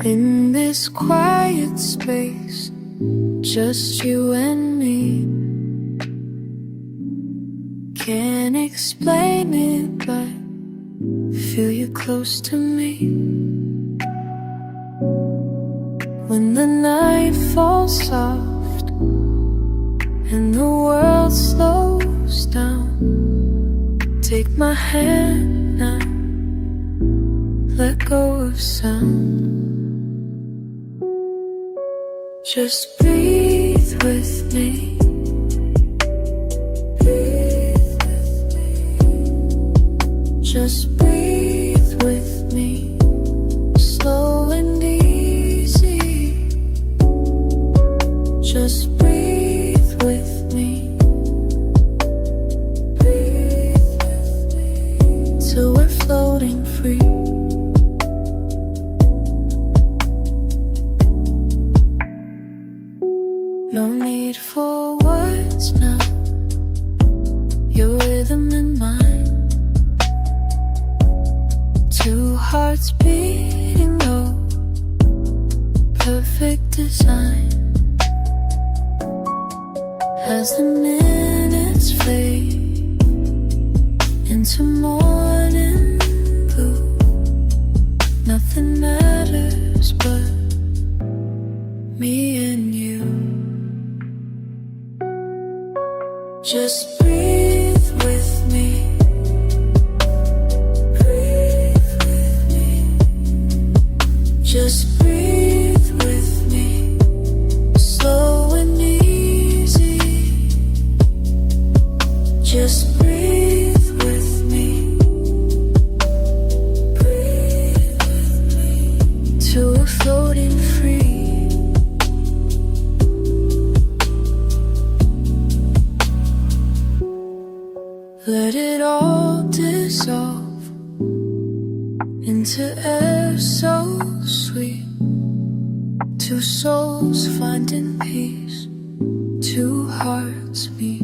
In this quiet space, just you and me. Can't explain it, but feel you close to me. When the night falls soft and the world slows down, take my hand now, let go of sound. Just breathe with me. Breathe with me. Just breathe with me. Slow and easy. Just breathe with me. Breathe with me. Till we're floating free. No need for words now, your rhythm and mine. Two hearts beating low, perfect design. As the minutes fade into morning blue, nothing matters but me and you. Just breathe with me. Breathe with me. Just breathe with me. Slow and easy. Just breathe with me. Breathe with me. Till we're floating free. Let it all dissolve into air so sweet. Two souls finding peace, two hearts meet.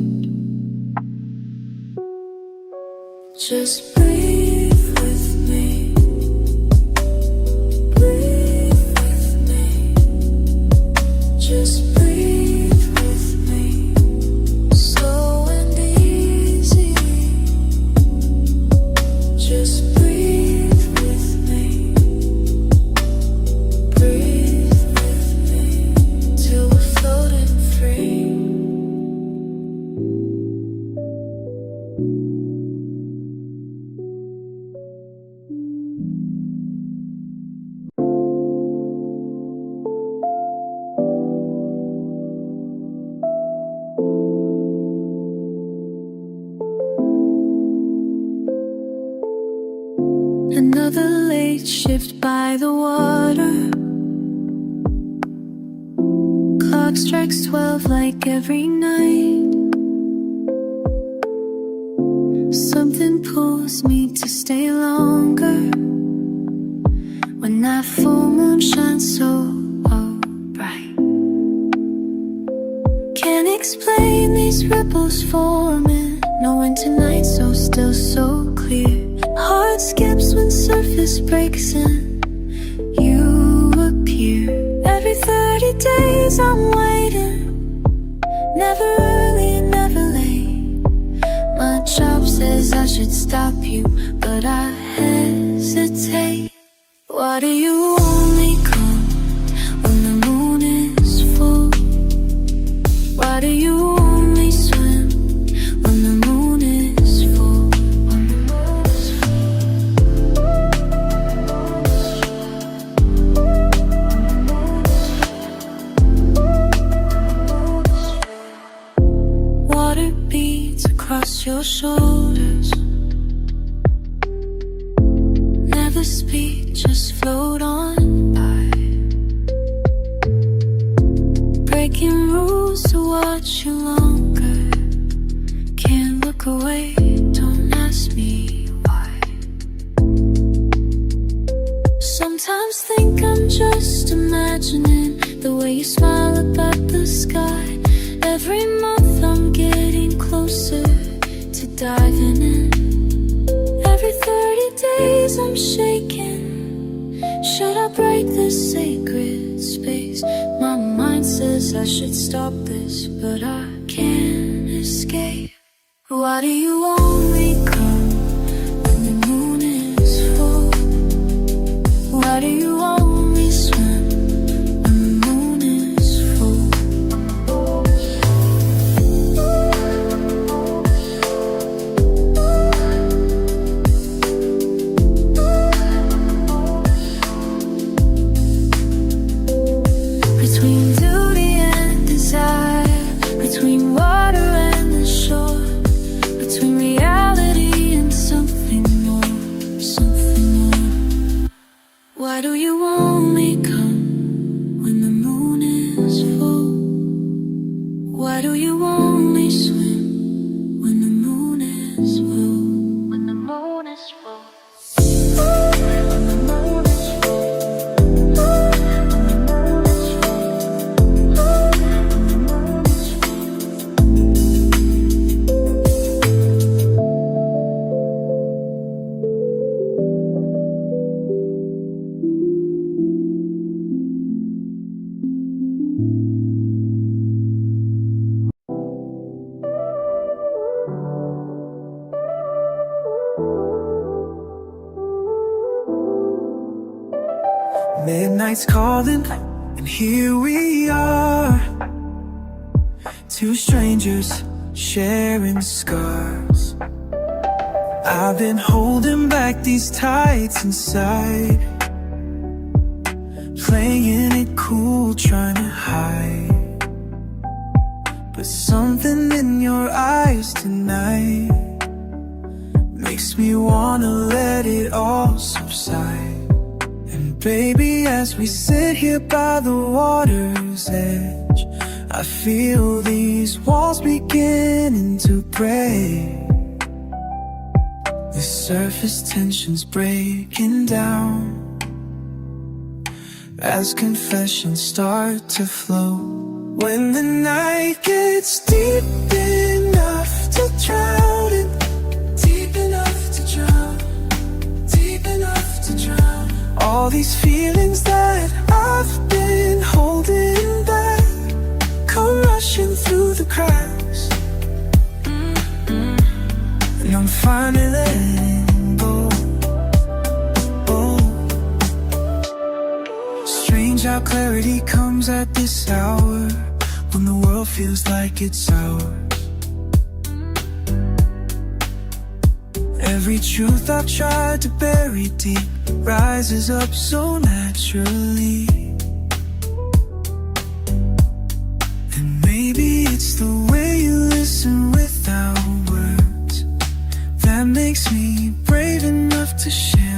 Just breathe with me. Breathe with me. Just breathe with me. Slow and easy. Just breathe with me. Breathe with me. Till we're floating free. Another late shift by the water. Clock strikes 12 like every night. Something pulls me to stay longer when that full moon shines so bright. Can't explain these ripples forming, knowing tonight's so still, so clear. Heart skips when surface breaks and you appear. Every 30 days I'm waiting, never early, never late. My job says I should stop you, but I hesitate. Why do you only come when the moon is full? Why do you only swim when the moon is full? Water beads across your shoulders. Never speak, just float on by. Breaking rules to watch you longer. Can't look away, don't ask me why. Sometimes think I'm just imagining the way you smile up at the sky. Every month I'm getting closer to diving in. Every 30 days I'm shaking, Should I break this sacred space? My mind says I should stop this, but I can't escape. Why do you only come when the moon is full? Why do you only swim when the moon is full? Between duty and desire, between water and the shore, between reality and something more, something more. Why do you only come when the moon is full? Why do you only swim when the moon is full? When the moon is full. When the moon is full. Midnight's calling, and here we are, two strangers sharing scars. I've been holding back these tides inside, playing it cool, trying to hide. But something in your eyes tonight makes me wanna let it all subside. Baby, as we sit here by the water's edge, I feel these walls beginning to break. The surface tension's breaking down as confessions start to flow. When the night gets deep enough to drown it, deep enough to drown, deep enough to drown all these feelings that I've been holding back, come rushing through the cracks. And I'm finally letting go. Strange how clarity comes at this hour, when the world feels like it's ours. Every truth I've tried to bury deep rises up so naturally. And maybe it's the way you listen without words that makes me brave enough to share